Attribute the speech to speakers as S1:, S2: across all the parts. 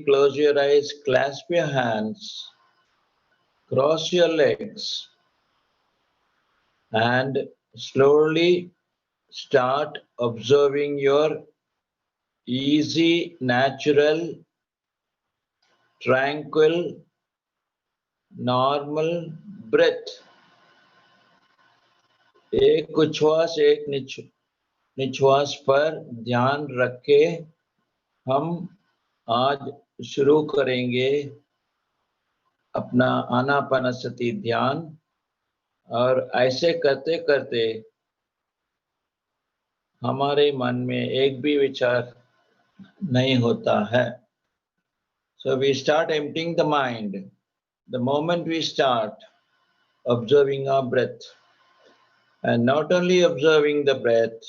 S1: close your eyes, clasp your hands, cross your legs, and slowly start observing your easy, natural, tranquil, normal breath. एक उच्छ्वास एक निश्वास पर ध्यान रख के हम आज शुरू करेंगे अपना आनापानसति ध्यान। और ऐसे करते करते हमारे मन में एक भी विचार नहीं होता है। So we start emptying the mind. The moment we start observing our breath, and not only observing the breath,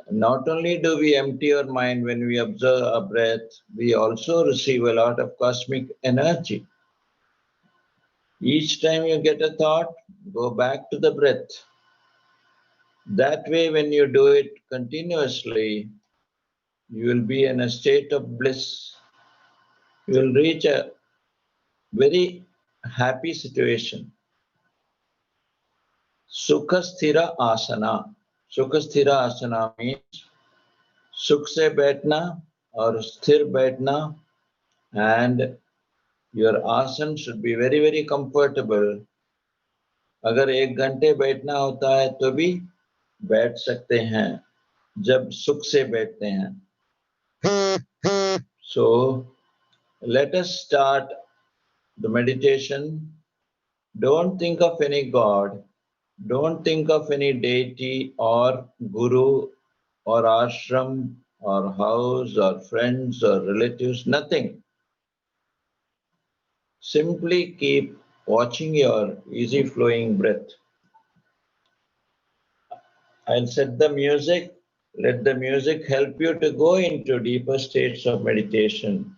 S1: not only do we empty our mind when we observe our breath, we also receive a lot of cosmic energy. Each time you get a thought, go back to the breath. That way, when you do it continuously, you will be in a state of bliss. You will reach a very happy situation. Sukhasthira asana. Sukhasthira asana means sukh se baithna or sthir baithna, and your asana should be very, very comfortable. अगर 1 घंटे बैठना होता है तो भी बैठ सकते हैं जब सुख से बैठते हैं। So let us start the meditation. Don't think of any God, don't think of any deity or guru or ashram or house or friends or relatives, nothing. Simply keep watching your easy flowing breath. I'll set the music. Let the music help you to go into deeper states of meditation.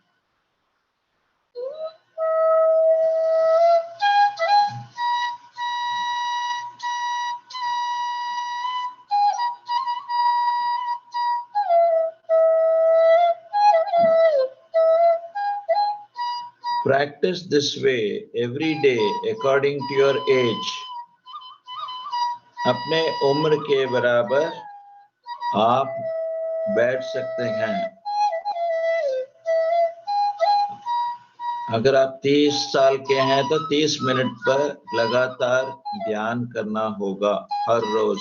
S1: Practice this way every day according to your age. अपने उम्र के बराबर आप बैठ सकते हैं। अगर आप 30 साल के हैं तो 30 मिनट पर लगातार ध्यान करना होगा हर रोज।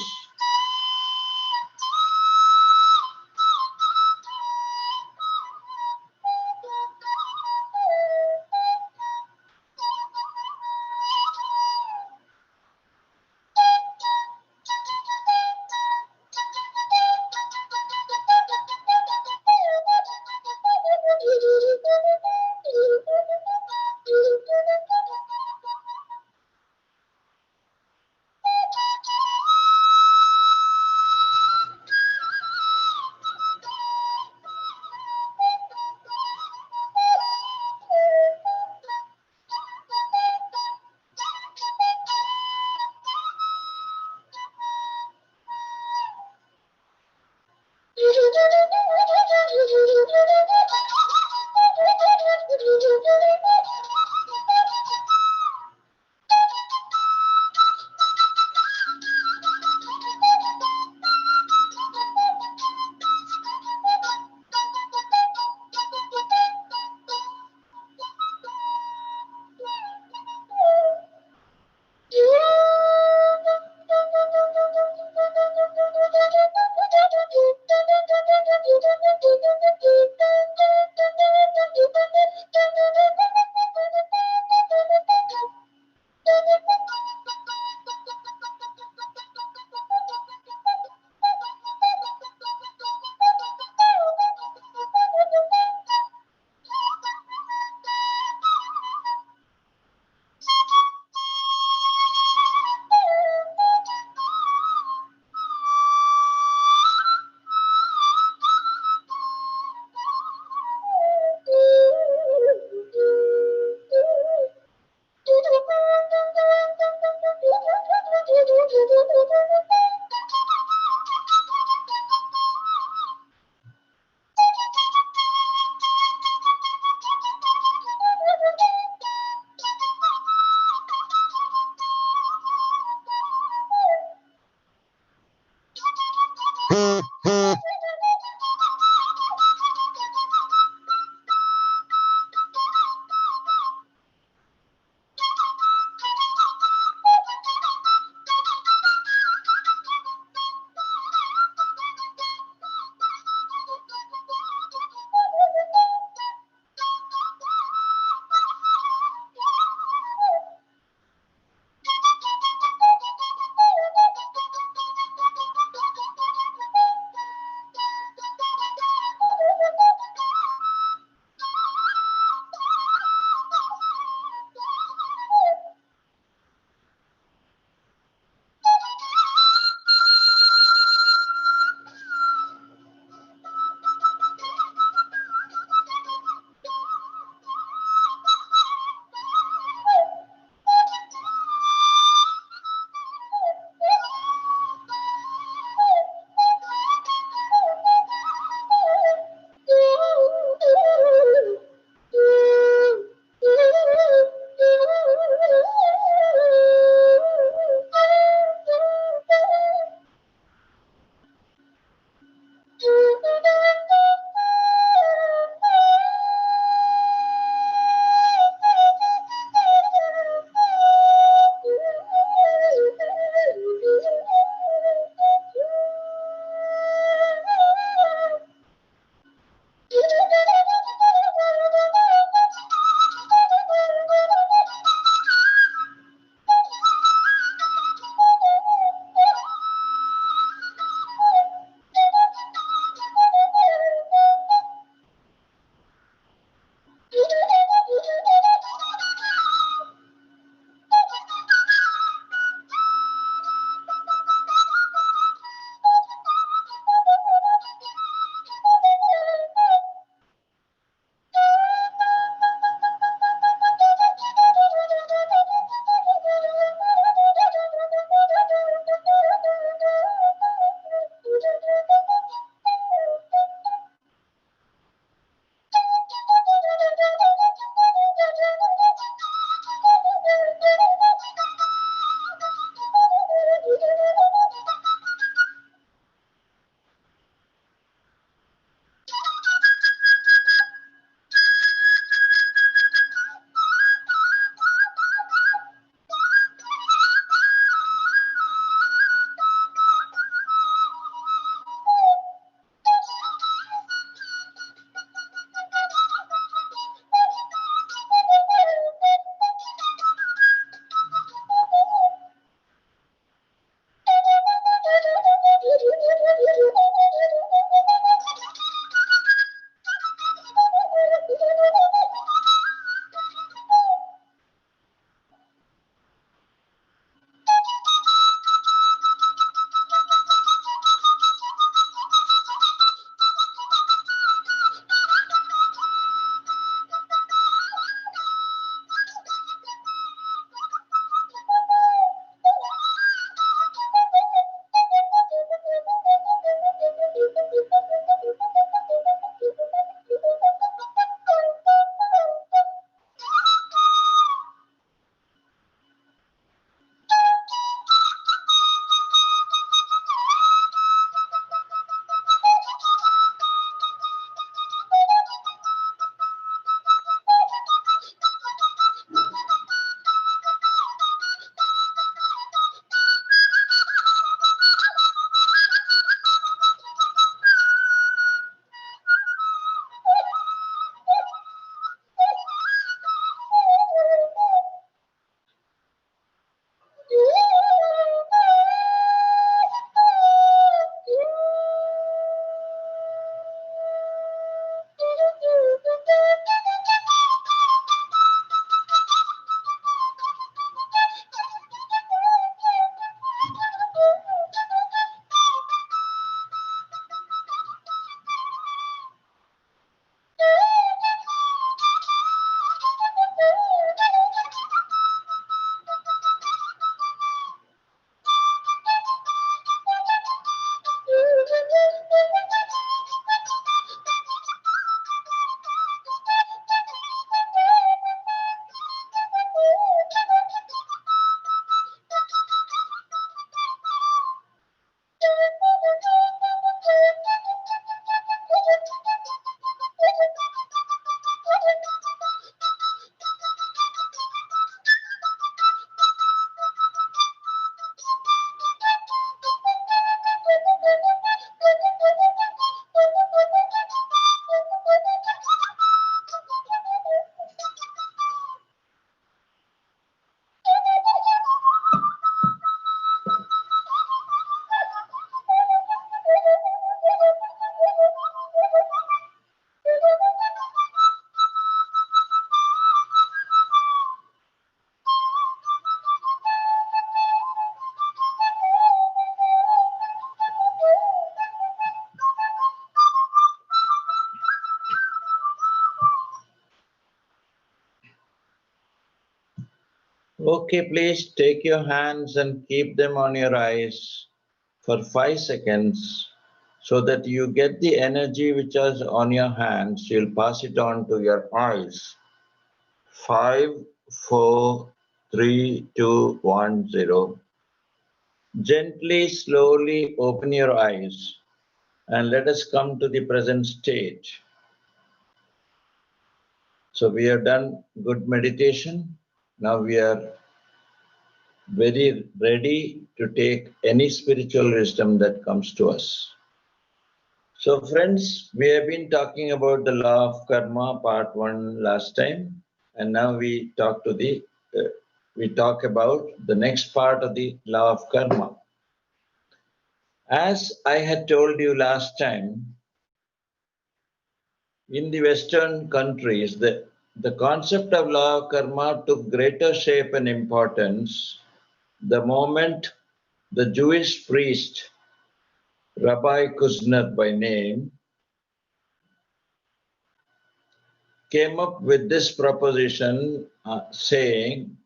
S1: Okay, please take your hands and keep them on your eyes for 5 seconds so that you get the energy which is on your hands. You'll pass it on to your eyes. 5, 4, 3, 2, 1, 0. Gently, slowly open your eyes and let us come to the present state. So we have done good meditation. Now we are very ready to take any spiritual wisdom that comes to us. So friends, we have been talking about the law of karma part 1 last time, and now we talk about the next part of the law of karma. As I had told you last time, in the Western countries, the concept of law of karma took greater shape and importance the moment the Jewish priest, Rabbi Kushner by name, came up with this proposition saying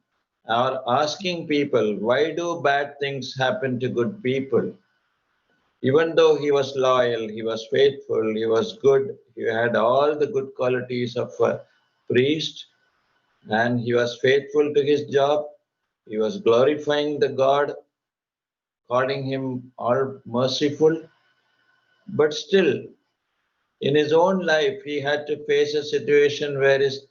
S1: or asking people, why do bad things happen to good people? Even though he was loyal, he was faithful, he was good, he had all the good qualities of a priest, and he was faithful to his job, he was glorifying the God, calling him all merciful, but still in his own life, he had to face a situation where his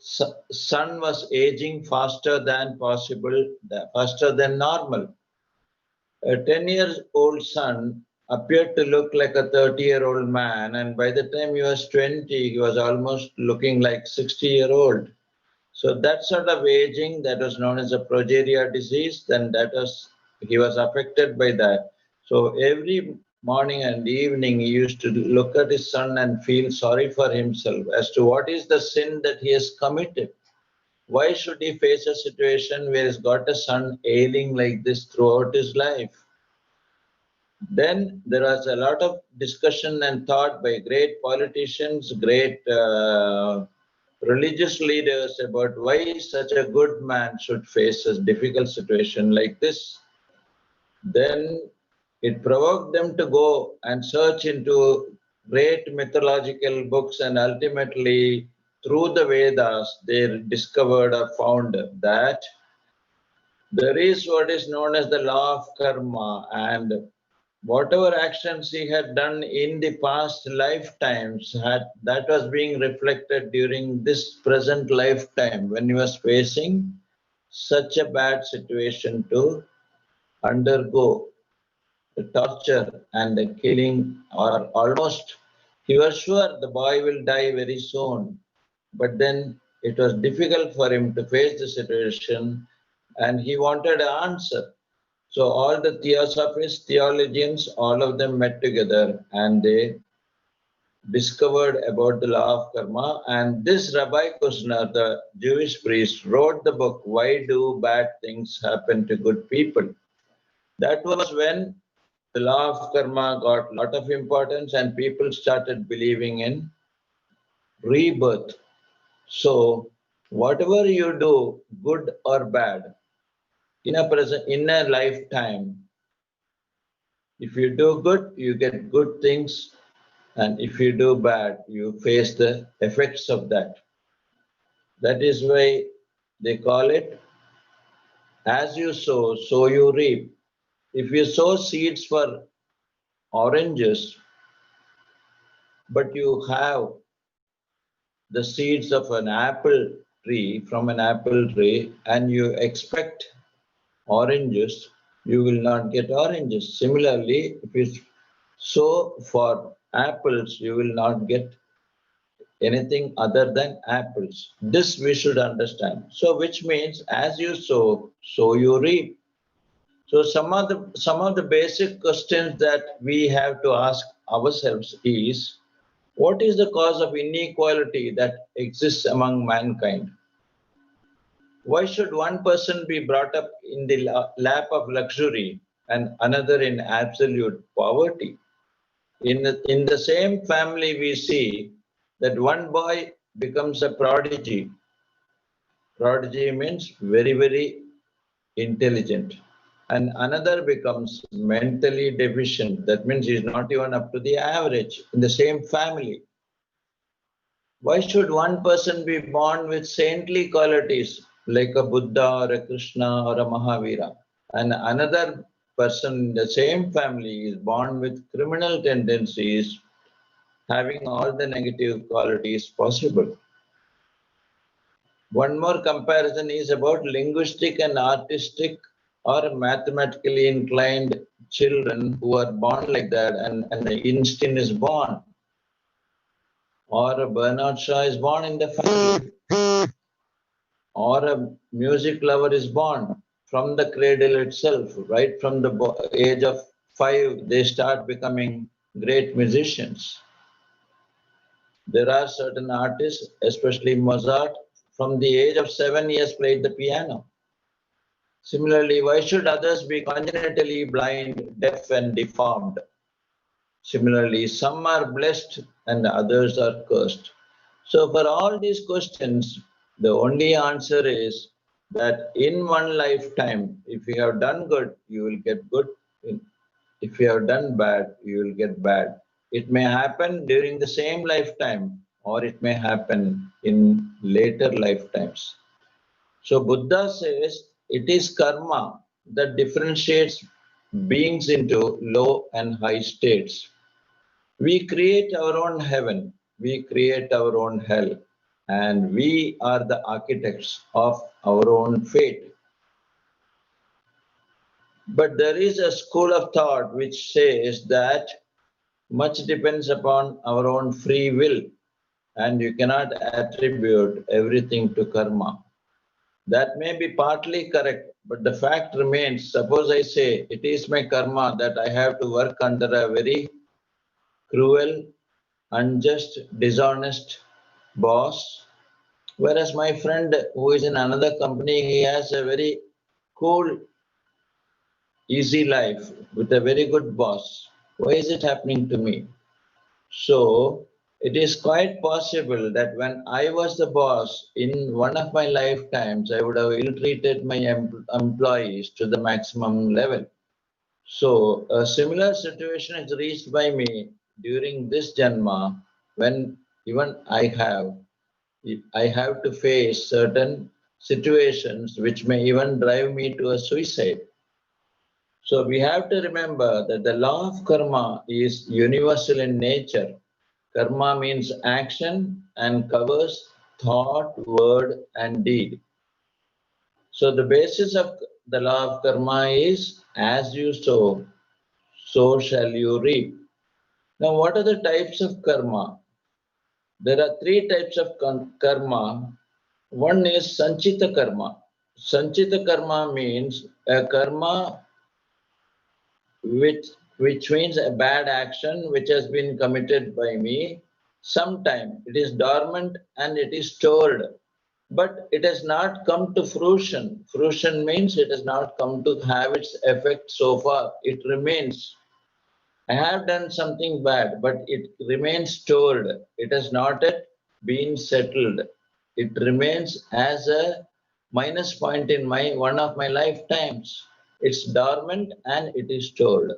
S1: son was aging faster than possible, faster than normal. A 10-year-old son appeared to look like a 30-year-old man, and by the time he was 20, he was almost looking like 60-year-old. So that sort of aging, that was known as a progeria disease, then he was affected by that. So every morning and evening, he used to look at his son and feel sorry for himself as to what is the sin that he has committed. Why should he face a situation where he's got a son ailing like this throughout his life? Then there was a lot of discussion and thought by great politicians, great religious leaders about why such a good man should face a difficult situation like this. Then it provoked them to go and search into great mythological books, and ultimately through the Vedas they discovered or found that there is what is known as the law of karma, and whatever actions he had done in the past lifetimes that was being reflected during this present lifetime when he was facing such a bad situation to undergo the torture and the killing, or almost he was sure the boy will die very soon, but then it was difficult for him to face the situation and he wanted an answer. So all the theosophists, theologians, all of them met together and they discovered about the law of karma. And this Rabbi Kushner, the Jewish priest, wrote the book, Why Do Bad Things Happen to Good People? That was when the law of karma got a lot of importance and people started believing in rebirth. So whatever you do, good or bad, in a lifetime, if you do good, you get good things. And if you do bad, you face the effects of that. That is why they call it, as you sow, so you reap. If you sow seeds for oranges, but you have the seeds of an apple tree, from an apple tree, and you expect oranges, you will not get oranges. Similarly, if you sow for apples, you will not get anything other than apples. This we should understand. So which means as you sow, so you reap. So some of the basic questions that we have to ask ourselves is, what is the cause of inequality that exists among mankind? Why should one person be brought up in the lap of luxury and another in absolute poverty? In the same family, we see that one boy becomes a prodigy. Prodigy means very, very intelligent, and another becomes mentally deficient. That means he's not even up to the average in the same family. Why should one person be born with saintly qualities like a Buddha or a Krishna or a Mahavira, and another person in the same family is born with criminal tendencies, having all the negative qualities possible? One more comparison is about linguistic and artistic or mathematically inclined children who are born like that, and Einstein is born, or a Bernard Shaw is born in the family, or a music lover is born from the cradle itself. Right from the age of 5, they start becoming great musicians. There are certain artists, especially Mozart, from the age of 7 years played the piano. Similarly, why should others be congenitally blind, deaf, and deformed? Similarly, some are blessed and others are cursed. So, for all these questions, the only answer is that in one lifetime, if you have done good, you will get good. If you have done bad, you will get bad. It may happen during the same lifetime, or it may happen in later lifetimes. So Buddha says it is karma that differentiates beings into low and high states. We create our own heaven, we create our own hell, and we are the architects of our own fate. But there is a school of thought which says that much depends upon our own free will, and you cannot attribute everything to karma. That may be partly correct, but the fact remains, suppose I say it is my karma that I have to work under a very cruel, unjust, dishonest boss, whereas my friend who is in another company, he has a very cool, easy life with a very good boss. Why is it happening to me? So it is quite possible that when I was the boss in one of my lifetimes, I would have ill-treated my employees to the maximum level. So a similar situation is reached by me during this Janma, when even I have to face certain situations which may even drive me to a suicide. So we have to remember that the law of karma is universal in nature. Karma means action and covers thought, word, and deed. So the basis of the law of karma is as you sow, so shall you reap. Now, what are the types of karma? There are three types of karma. One is sanchita karma. Sanchita karma means a karma which means a bad action which has been committed by me sometime. It is dormant and it is stored, but it has not come to fruition. Fruition means it has not come to have its effect so far. It remains. I have done something bad, but it remains stored. It has not yet been settled. It remains as a minus point in one of my lifetimes. It's dormant and it is stored.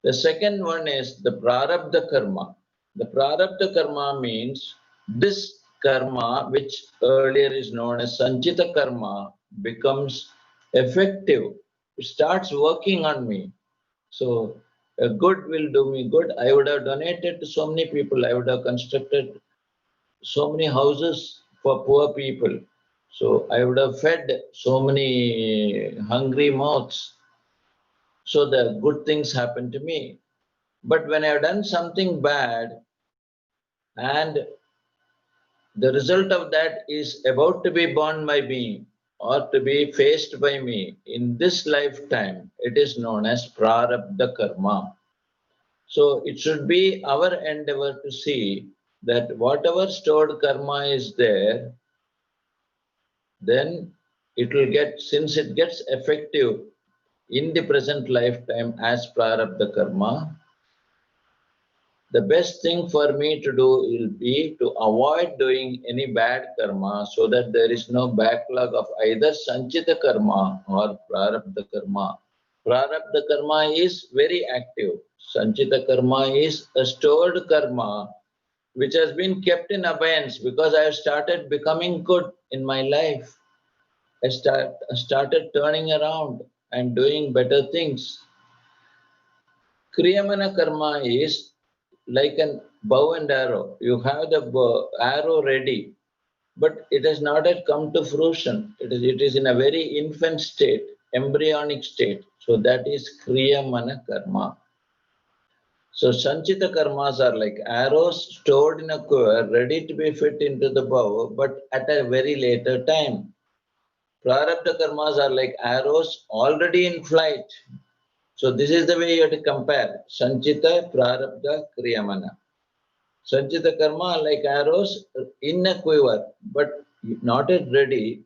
S1: The second one is the prarabdha karma. The prarabdha karma means this karma, which earlier is known as sanchita karma, becomes effective. It starts working on me. So good will do me good. I would have donated to so many people. I would have constructed so many houses for poor people. So I would have fed so many hungry mouths. So the good things happen to me. But when I've done something bad and the result of that is about to be borne by me or to be faced by me in this lifetime, it is known as prarabdha karma. So it should be our endeavor to see that whatever stored karma is there, then it will get, since it gets effective in the present lifetime as prarabdha karma, the best thing for me to do will be to avoid doing any bad karma so that there is no backlog of either sanchita karma or prarabdha karma. Prarabdha karma is very active. Sanchita karma is a stored karma which has been kept in abeyance because I have started becoming good in my life. I started turning around and doing better things. Kriyamana karma is like a bow and arrow. You have the arrow ready, but it has not yet come to fruition. It is in a very infant state, embryonic state. So that is Kriyamana karma. So Sanchita karmas are like arrows stored in a quiver, ready to be fit into the bow, but at a very later time. Prarabdha karmas are like arrows already in flight. So this is the way you have to compare Sanchita, Prarabdha, Kriyamana. Sanchita karma like arrows in a quiver, but not yet ready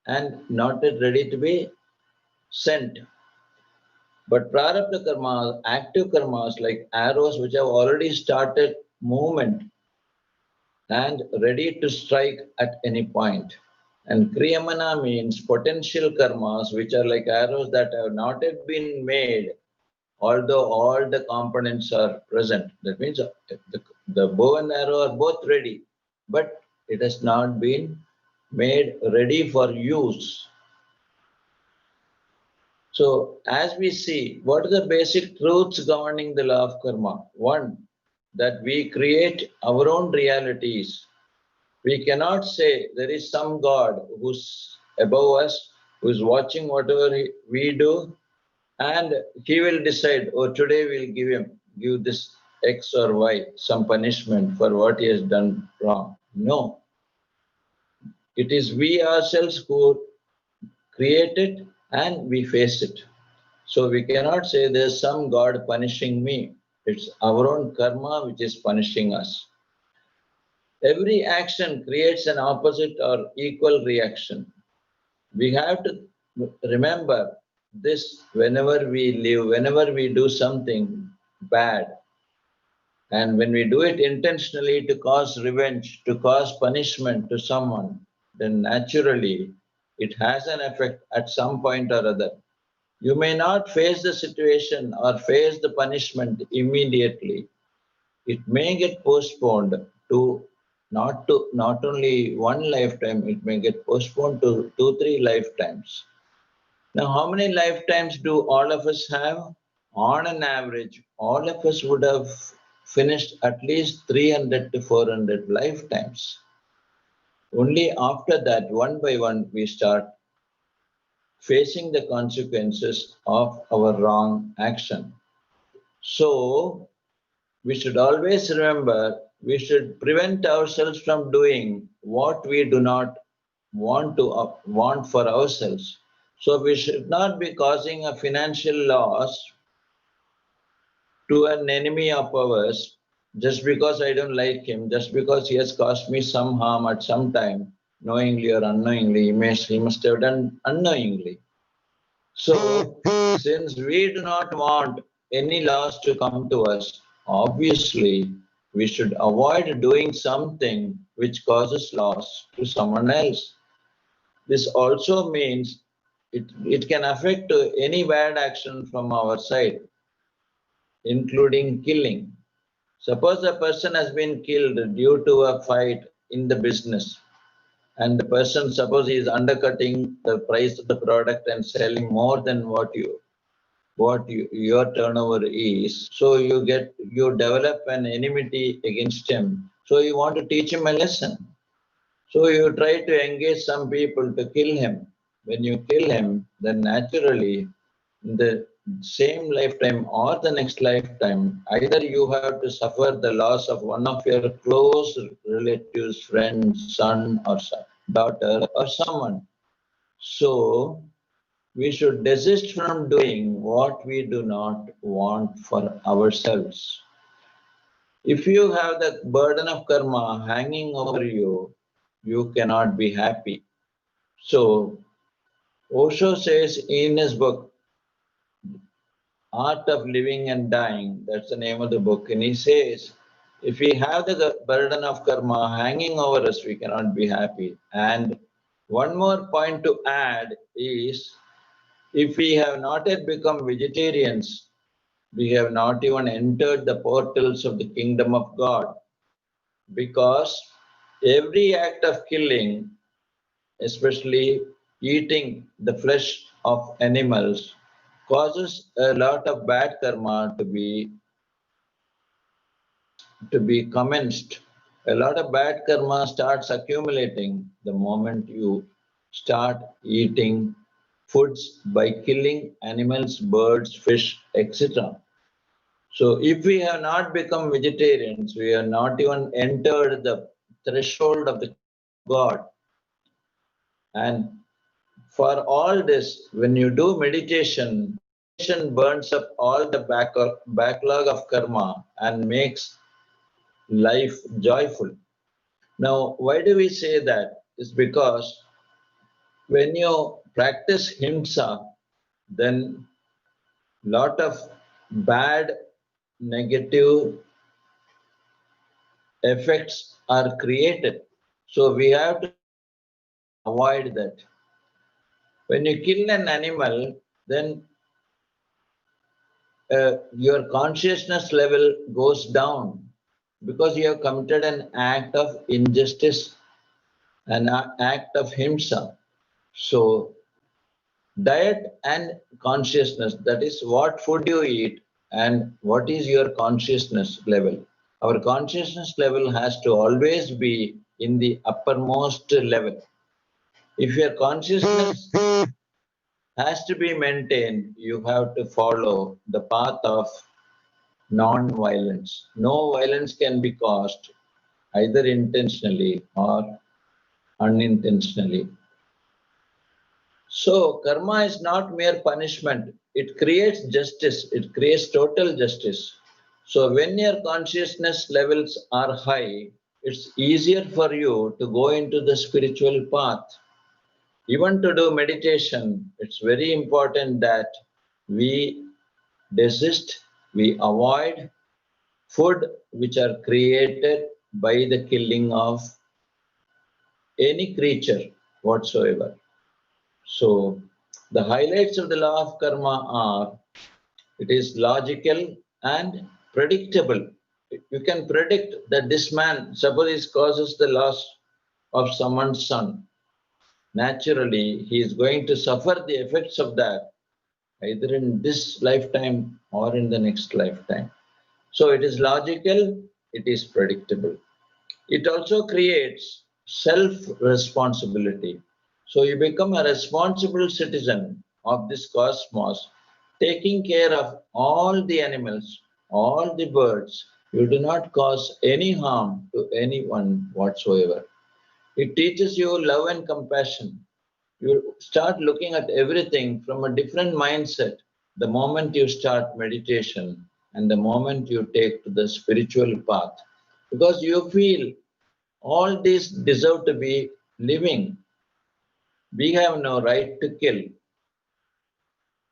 S1: and not yet ready to be sent. But Prarabdha karma, active karmas like arrows which have already started movement and ready to strike at any point. And Kriyamana means potential karmas which are like arrows that have not yet been made, although all the components are present. That means the bow and arrow are both ready, but it has not been made ready for use. So as we see, what are the basic truths governing the law of karma? One, that we create our own realities. We cannot say there is some God who's above us, who's watching whatever we do, and he will decide, oh, today we'll give this X or Y some punishment for what he has done wrong. No, it is we ourselves who create it and we face it. So we cannot say there's some God punishing me. It's our own karma which is punishing us. Every action creates an opposite or equal reaction. We have to remember this whenever we live, whenever we do something bad, and when we do it intentionally to cause revenge, to cause punishment to someone, then naturally it has an effect at some point or other. You may not face the situation or face the punishment immediately. It may get postponed to not only one lifetime, it may get postponed to 2, 3 lifetimes. Now, how many lifetimes do all of us have? On an average, all of us would have finished at least 300 to 400 lifetimes. Only after that, one by one, we start facing the consequences of our wrong action. So, we should always remember we should prevent ourselves from doing what we do not want for ourselves. So we should not be causing a financial loss to an enemy of ours just because I don't like him, just because he has caused me some harm at some time, knowingly or unknowingly. He must have done unknowingly. So, since we do not want any loss to come to us, obviously we should avoid doing something which causes loss to someone else. This also means it can affect any bad action from our side, including killing. Suppose a person has been killed due to a fight in the business, and the person, suppose he is undercutting the price of the product and selling more than your turnover is. So you develop an enmity against him. So you want to teach him a lesson. So you try to engage some people to kill him. When you kill him, then naturally, in the same lifetime or the next lifetime, either you have to suffer the loss of one of your close relatives, friend, son or daughter or someone. So we should desist from doing what we do not want for ourselves. If you have the burden of karma hanging over you, you cannot be happy. So, Osho says in his book, Art of Living and Dying, that's the name of the book, and he says, If we have the burden of karma hanging over us, we cannot be happy. And one more point to add is, if we have not yet become vegetarians, we have not even entered the portals of the kingdom of God, because every act of killing, especially eating the flesh of animals, causes a lot of bad karma to be commenced. A lot of bad karma starts accumulating the moment you start eating foods by killing animals, birds, fish, etc. So if we have not become vegetarians, we have not even entered the threshold of the kingdom of God. And for all this, when you do meditation, meditation burns up all the backlog of karma and makes life joyful. Now, why do we say that? It's because when you practice himsa, then lot of bad, negative effects are created. So we have to avoid that. When you kill an animal, then your consciousness level goes down because you have committed an act of injustice, an act of himsa. So diet and consciousness, that is what food you eat and what is your consciousness level. Our consciousness level has to always be in the uppermost level. If your consciousness has to be maintained, you have to follow the path of non-violence. No violence can be caused either intentionally or unintentionally. So karma is not mere punishment. It creates justice. It creates total justice. So when your consciousness levels are high, it's easier for you to go into the spiritual path. Even to do meditation, it's very important that we desist, we avoid food which are created by the killing of any creature whatsoever. So the highlights of the law of karma are, it is logical and predictable. You can predict that this man, suppose he causes the loss of someone's son. Naturally, he is going to suffer the effects of that either in this lifetime or in the next lifetime. So it is logical, it is predictable. It also creates self-responsibility. So you become a responsible citizen of this cosmos, taking care of all the animals, all the birds. You do not cause any harm to anyone whatsoever. It teaches you love and compassion. You start looking at everything from a different mindset the moment you start meditation and the moment you take to the spiritual path, because you feel all these deserve to be living. We have no right to kill.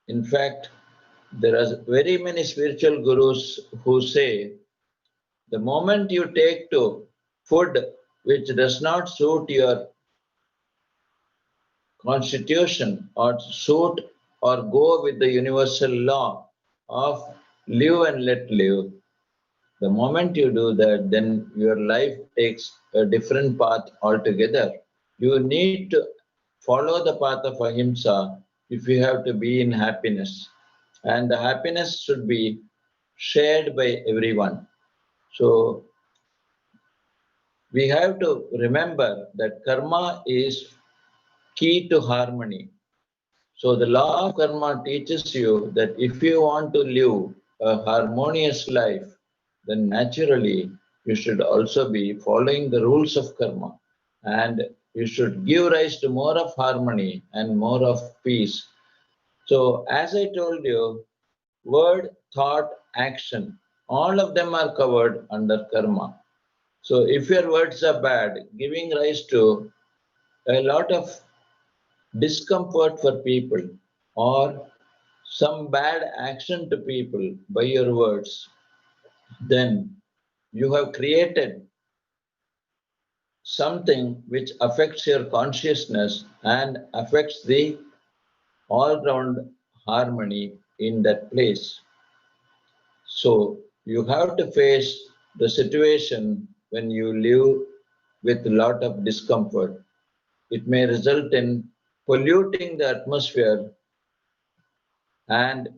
S1: In fact, there are very many spiritual gurus who say the moment you take to food which does not suit your constitution or suit or go with the universal law of live and let live, the moment you do that, then your life takes a different path altogether. You need to follow the path of ahimsa if you have to be in happiness. And the happiness should be shared by everyone. So we have to remember that karma is key to harmony. So the law of karma teaches you that if you want to live a harmonious life, then naturally you should also be following the rules of karma, and you should give rise to more of harmony and more of peace. So as I told you, word, thought, action, all of them are covered under karma. So if your words are bad, giving rise to a lot of discomfort for people or some bad action to people by your words, then you have created something which affects your consciousness and affects the all-round harmony in that place. So you have to face the situation when you live with a lot of discomfort. It may result in polluting the atmosphere and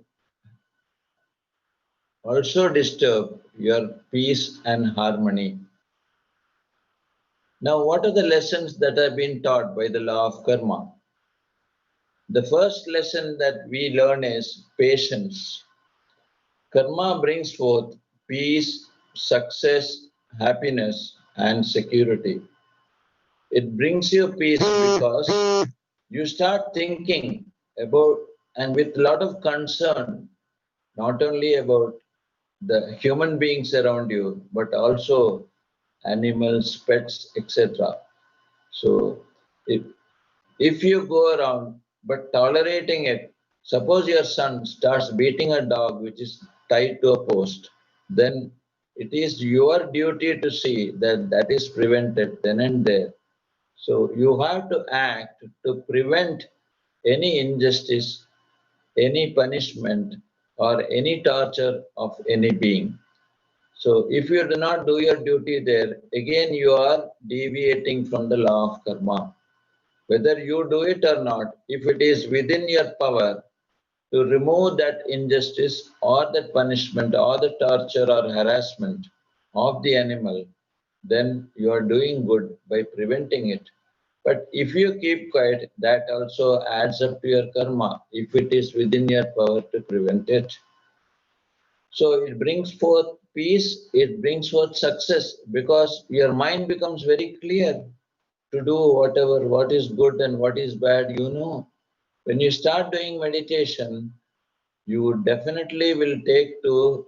S1: also disturb your peace and harmony. Now, what are the lessons that have been taught by the law of karma? The first lesson that we learn is patience. Karma brings forth peace, success, happiness, and security. It brings you peace because you start thinking about and with a lot of concern, not only about the human beings around you, but also animals, pets, etc. So, if, if you go around but tolerating it, suppose your son starts beating a dog which is tied to a post, then it is your duty to see that that is prevented then and there. So you have to act to prevent any injustice, any punishment, or any torture of any being. So if you do not do your duty there, again you are deviating from the law of karma. Whether you do it or not, if it is within your power to remove that injustice or that punishment or the torture or harassment of the animal, then you are doing good by preventing it. But if you keep quiet, that also adds up to your karma if it is within your power to prevent it. So it brings forth peace, it brings forth success because your mind becomes very clear to do whatever, what is good and what is bad, you know. When you start doing meditation, you definitely will take to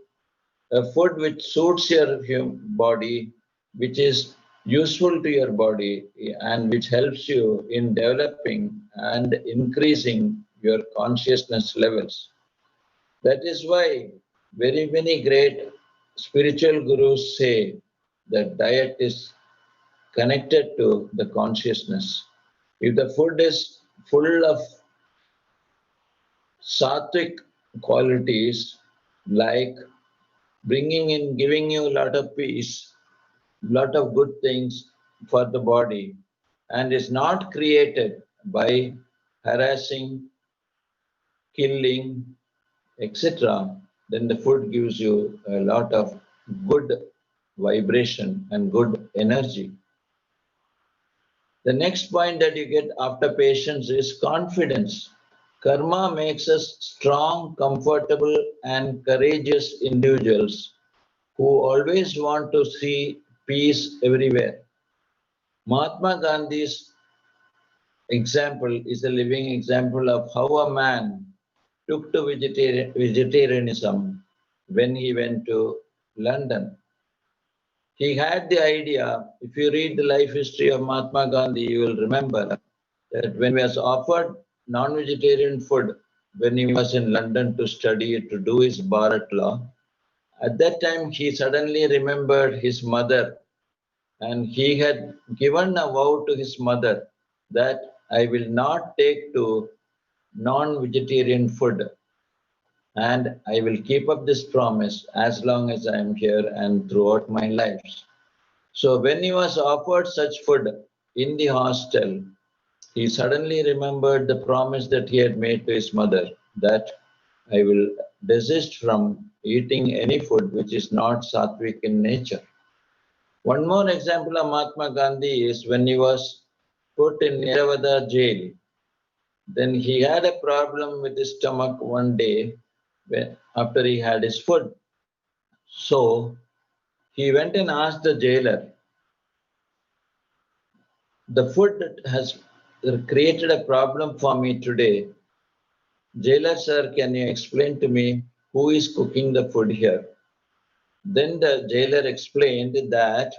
S1: a food which suits your body, which is useful to your body and which helps you in developing and increasing your consciousness levels. That is why very many great spiritual gurus say that diet is connected to the consciousness. If the food is full of sattvic qualities like bringing in, giving you a lot of peace, lot of good things for the body, and is not created by harassing, killing, etc., then the food gives you a lot of good vibration and good energy. The next point that you get after patience is confidence. Karma makes us strong, comfortable, and courageous individuals who always want to see peace everywhere. Mahatma Gandhi's example is a living example of how a man took to vegetarianism when he went to London. He had the idea, if you read the life history of Mahatma Gandhi, you will remember that when he was offered non-vegetarian food when he was in London to study, to do his Bharat law, at that time he suddenly remembered his mother and he had given a vow to his mother that I will not take to non-vegetarian food and I will keep up this promise as long as I am here and throughout my life. So when he was offered such food in the hostel, he suddenly remembered the promise that he had made to his mother that I will desist from eating any food which is not sattvic in nature. One more example of Mahatma Gandhi is when he was put in Yeravada jail. Then he had a problem with his stomach one day after he had his food. So he went and asked the jailer, the food has created a problem for me today. Jailer sir, can you explain to me who is cooking the food here? Then the jailer explained that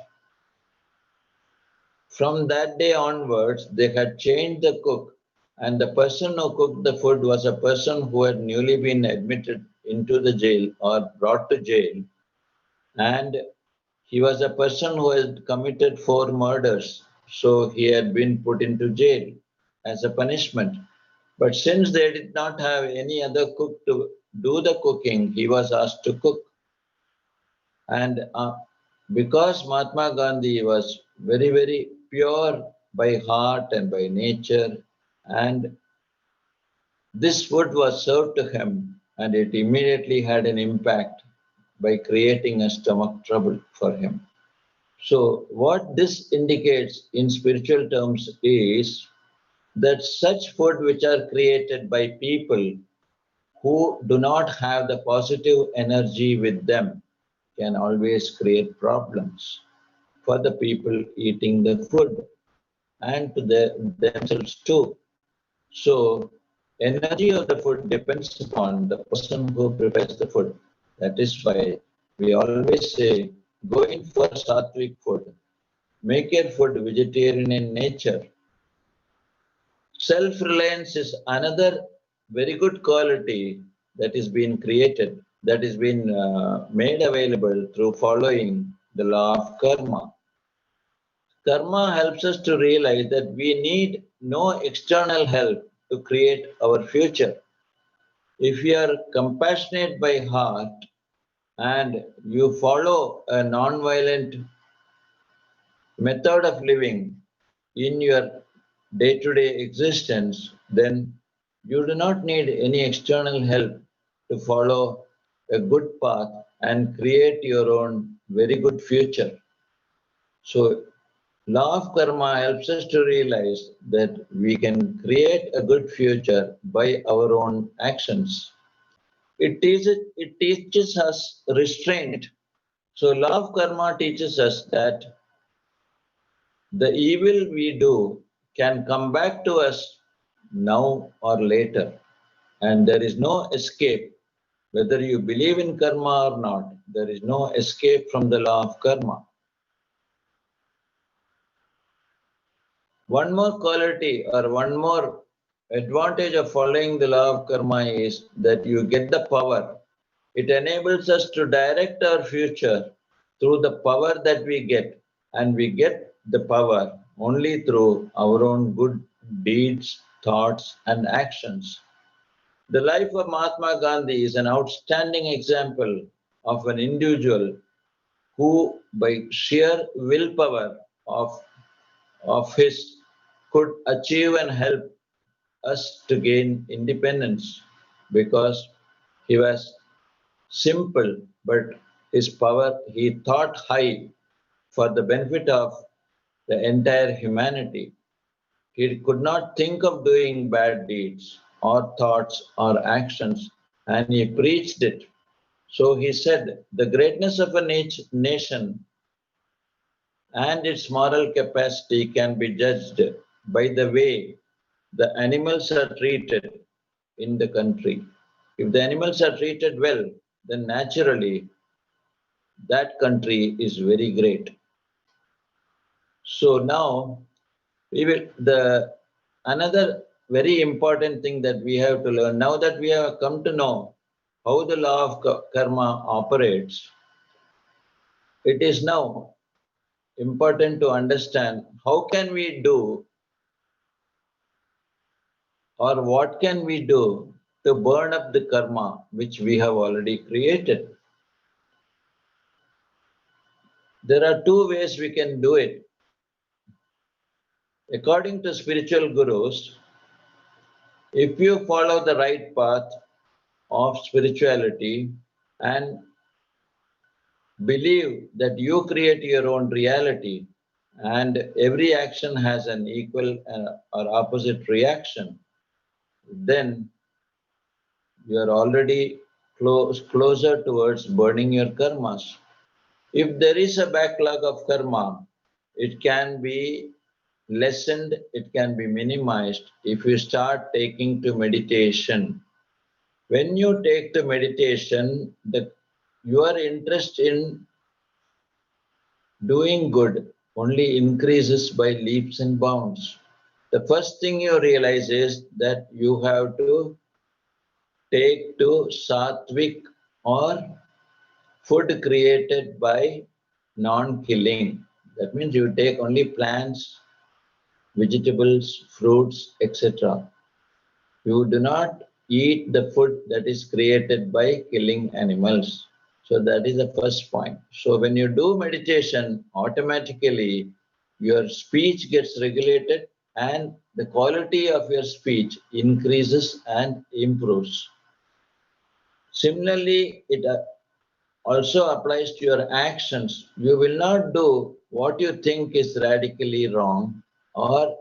S1: from that day onwards, they had changed the cook, and the person who cooked the food was a person who had newly been admitted into the jail or brought to jail, and He was a person who had committed 4 murders, so he had been put into jail as a punishment. But since they did not have any other cook to do the cooking, he was asked to cook. And because Mahatma Gandhi was very, very pure by heart and by nature, and this food was served to him, and it immediately had an impact by creating a stomach trouble for him. So, what this indicates in spiritual terms is that such food which are created by people who do not have the positive energy with them can always create problems for the people eating the food and to themselves too. So, energy of the food depends upon the person who prepares the food. That is why we always say, go in for sattvic food. Make your food vegetarian in nature. Self-reliance is another very good quality that is being created, that is being made available through following the law of karma. Karma helps us to realize that we need no external help to create our future. If you are compassionate by heart and you follow a non-violent method of living in your day-to-day existence, then you do not need any external help to follow a good path and create your own very good future. So, law of karma helps us to realize that we can create a good future by our own actions. It teaches us restraint. So, law of karma teaches us that the evil we do can come back to us now or later, and there is no escape. Whether you believe in karma or not, there is no escape from the law of karma. One more quality or one more advantage of following the law of karma is that you get the power. It enables us to direct our future through the power that we get, and we get the power only through our own good deeds, thoughts, and actions. The life of Mahatma Gandhi is an outstanding example of an individual who, by sheer willpower of his, could achieve and help us to gain independence because he was simple, but his power, he thought high for the benefit of the entire humanity. He could not think of doing bad deeds or thoughts or actions, and he preached it. So he said, the greatness of a nation and its moral capacity can be judged by the way the animals are treated in the country. If the animals are treated well, then naturally that country is very great. So now we will the another very important thing that we have to learn now that we have come to know how the law of karma operates. It is now important to understand how can we do or what can we do to burn up the karma which we have already created. There are two ways we can do it. According to spiritual gurus, if you follow the right path of spirituality and believe that you create your own reality and every action has an equal or opposite reaction, then you are already closer towards burning your karmas. If there is a backlog of karma, it can be lessened, it can be minimized if you start taking to meditation. When you take to meditation, your interest in doing good only increases by leaps and bounds. The first thing you realize is that you have to take to sattvic or food created by non-killing. That means you take only plants, vegetables, fruits, etc. You do not eat the food that is created by killing animals. So that is the first point. So when you do meditation, automatically your speech gets regulated and the quality of your speech increases and improves. Similarly, it also applies to your actions. You will not do what you think is radically wrong or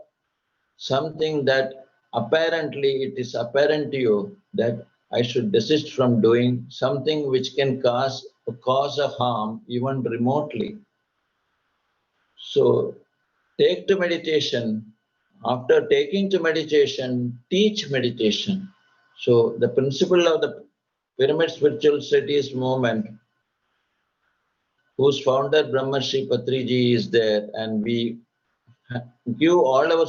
S1: something that apparently it is apparent to you that I should desist from doing something which can cause a harm even remotely. So take to meditation. After taking to meditation, teach meditation. So the principle of the Pyramid Spiritual Studies movement, whose founder Brahmarshi Patriji is there, and we give all our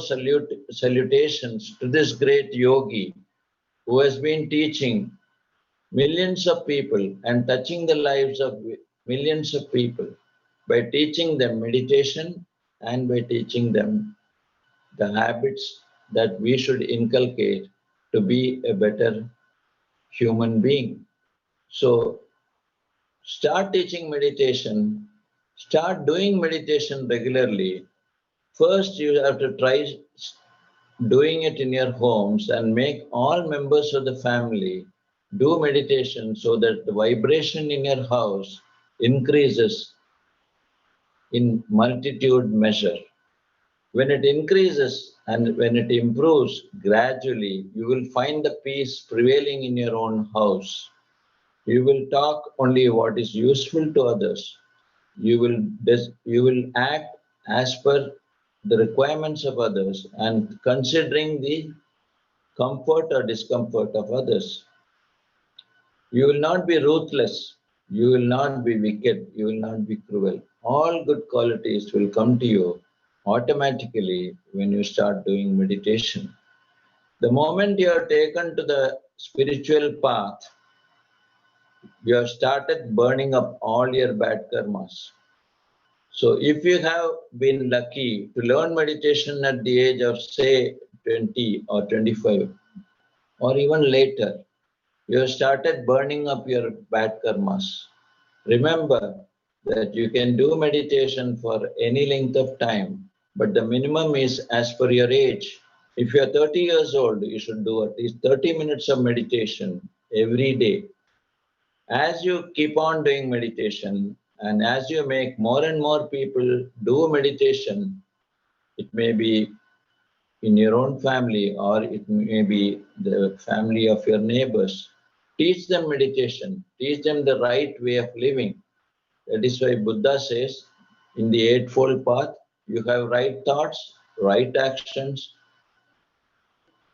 S1: salutations to this great yogi who has been teaching millions of people and touching the lives of millions of people by teaching them meditation and by teaching them the habits that we should inculcate to be a better human being. So start teaching meditation, start doing meditation regularly. First, you have to try doing it in your homes and make all members of the family do meditation so that the vibration in your house increases in multitude measure. When it increases and when it improves gradually, you will find the peace prevailing in your own house. You will talk only what is useful to others. You will act as per the requirements of others and considering the comfort or discomfort of others. You will not be ruthless. You will not be wicked. You will not be cruel. All good qualities will come to you automatically when you start doing meditation. The moment you are taken to the spiritual path, you have started burning up all your bad karmas. So if you have been lucky to learn meditation at the age of say 20 or 25 or even later, you have started burning up your bad karmas. Remember that you can do meditation for any length of time, but the minimum is as per your age. If you are 30 years old, you should do at least 30 minutes of meditation every day. As you keep on doing meditation and as you make more and more people do meditation, it may be in your own family or it may be the family of your neighbors. Teach them meditation, teach them the right way of living. That is why Buddha says in the Eightfold Path, you have right thoughts, right actions,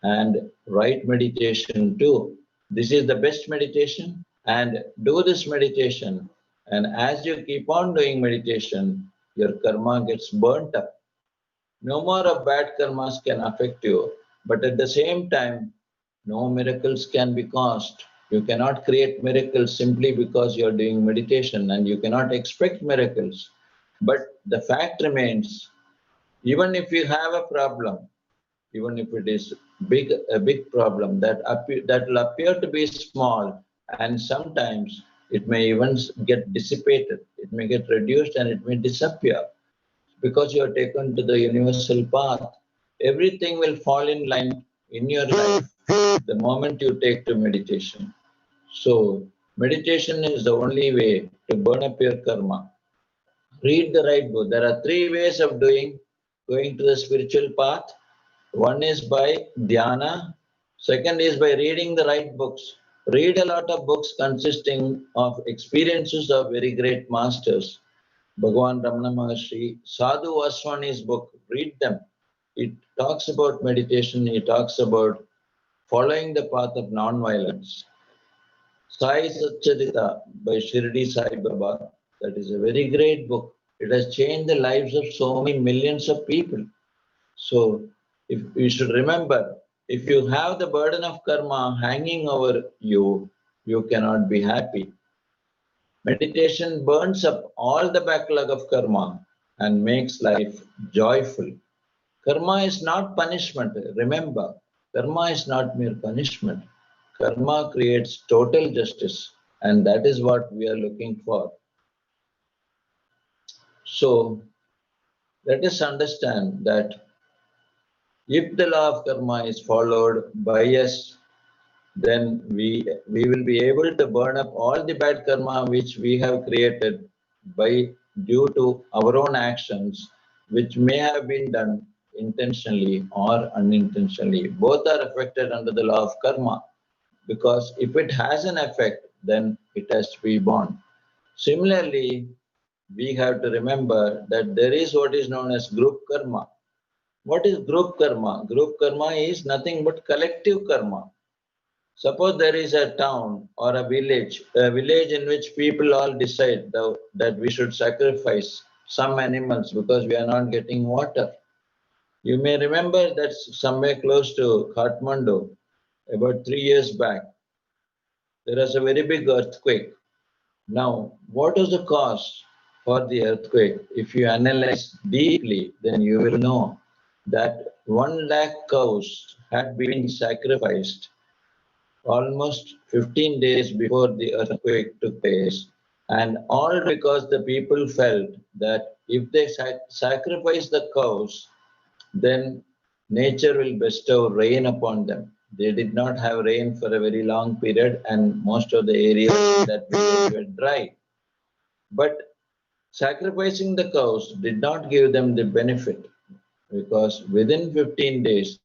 S1: and right meditation too. This is the best meditation, and do this meditation. And as you keep on doing meditation, your karma gets burnt up. No more of bad karmas can affect you, but at the same time, no miracles can be caused. You cannot create miracles simply because you are doing meditation, and you cannot expect miracles. But the fact remains, even if you have a problem, even if it is a big problem that will appear to be small, and sometimes it may even get dissipated, it may get reduced and it may disappear because you are taken to the universal path. Everything will fall in line in your life the moment you take to meditation. So meditation is the only way to burn up your karma. Read the right book. There are three ways of going to the spiritual path. One is by Dhyana. Second is by reading the right books. Read a lot of books consisting of experiences of very great masters. Bhagavan Ramana Maharshi, Sadhu Vaswani's book, read them. It talks about meditation, it talks about following the path of non-violence. Sai Satcharita by Shirdi Sai Baba, that is a very great book. It has changed the lives of so many millions of people. So if you should remember, if you have the burden of karma hanging over you, you cannot be happy. Meditation burns up all the backlog of karma and makes life joyful. Karma is not punishment. Remember, karma is not mere punishment. Karma creates total justice, and that is what we are looking for. So, let us understand that if the law of karma is followed by us, then we will be able to burn up all the bad karma which we have created by due to our own actions, which may have been done intentionally or unintentionally. Both are affected under the law of karma, because if it has an effect, then it has to be borne. Similarly, we have to remember that there is what is known as group karma. What is group karma? Group karma is nothing but collective karma. Suppose there is a town or a village in which people all decide that we should sacrifice some animals because we are not getting water. You may remember that somewhere close to Kathmandu, about 3 years back, there was a very big earthquake. Now, what was the cause for the earthquake? If you analyze deeply, then you will know that 1 lakh cows had been sacrificed almost 15 days before the earthquake took place, and all because the people felt that if they sacrifice the cows, then nature will bestow rain upon them. They did not have rain for a very long period, and most of the areas that were dry. But sacrificing the cows did not give them the benefit, because within 15 days,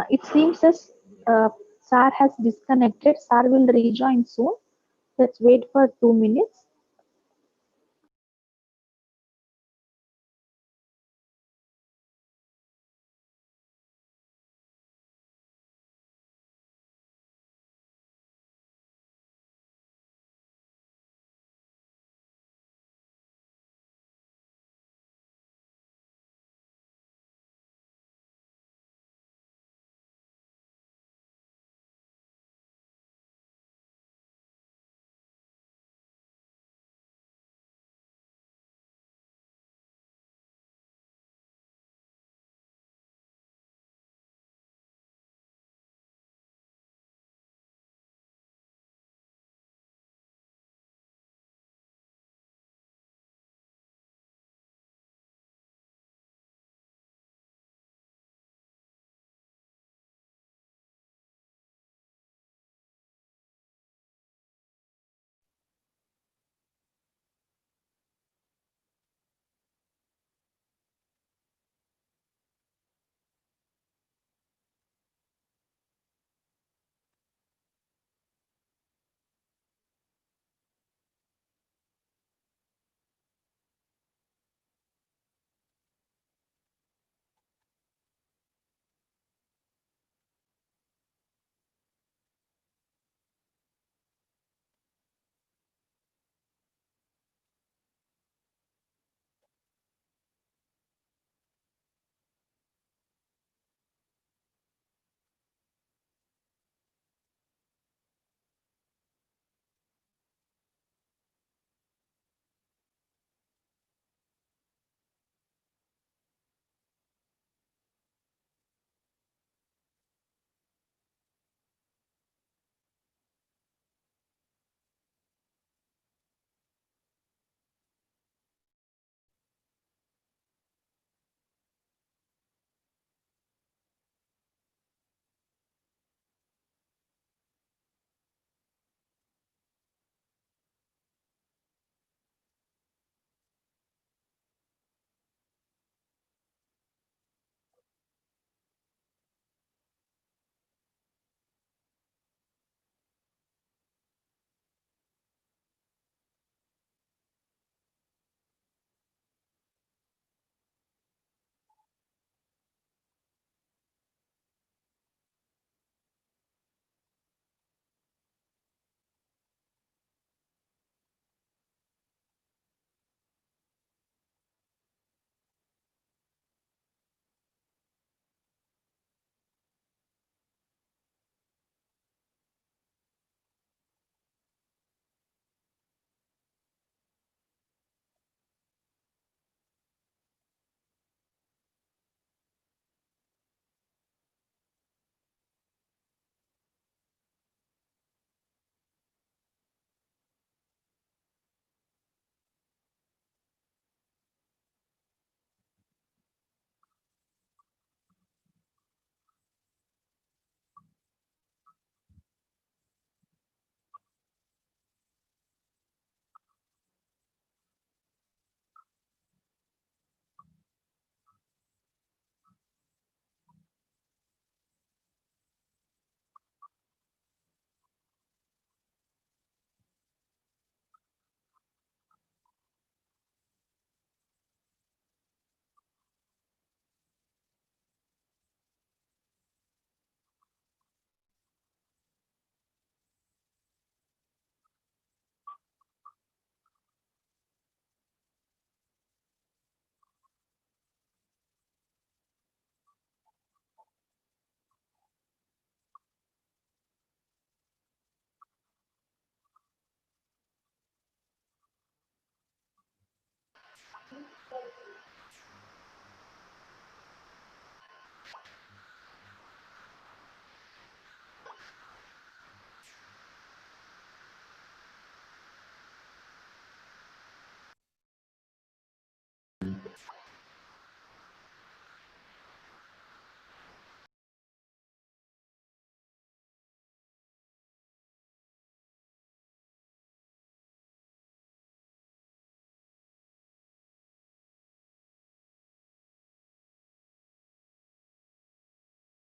S2: It seems as Sar has disconnected. Sar will rejoin soon. Let's wait for 2 minutes.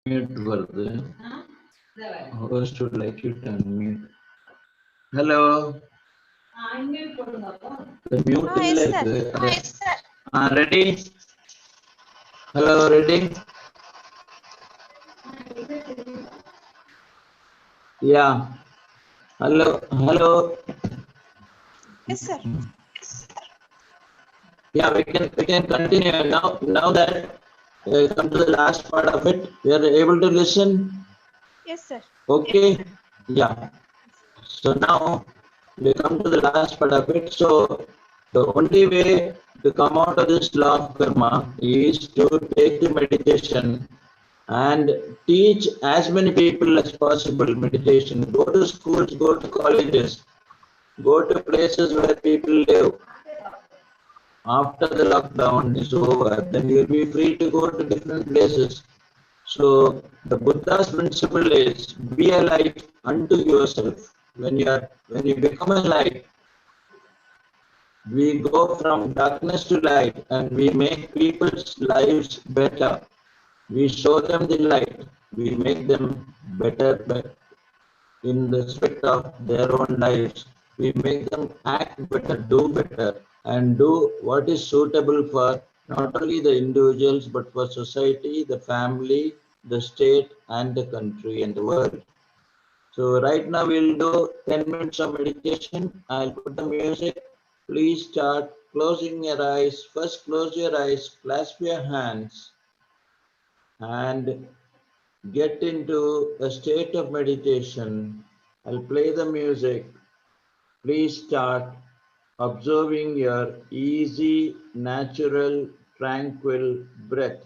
S1: unmute வருது. Host would like you to unmute. Hello. The mute
S3: Yes,
S1: இல்ல
S3: sir.
S1: இது. Ready? Hello, ready? Yeah. Hello, hello.
S3: Yes, sir.
S1: Yeah, we can continue now that come to the last part of it. We are able to listen.
S3: Yes, sir.
S1: Okay. Yeah. So now we come to the last part of it. So the only way to come out of this law of karma is to take the meditation and teach as many people as possible meditation. Go to schools, go to colleges, go to places where people live. After the lockdown is over, then you'll be free to go to different places. So the Buddha's principle is be a light unto yourself. When you become a light, we go from darkness to light and we make people's lives better. We show them the light. We make them better in respect of their own lives. We make them act better, do better, and do what is suitable for not only the individuals but for society, the family, the state, and the country and the world. So right now we'll do 10 minutes of meditation. I'll put the music. Please start closing your eyes. First close your eyes, clasp your hands, and get into a state of meditation. I'll play the music. Please start observing your easy, natural, tranquil breath.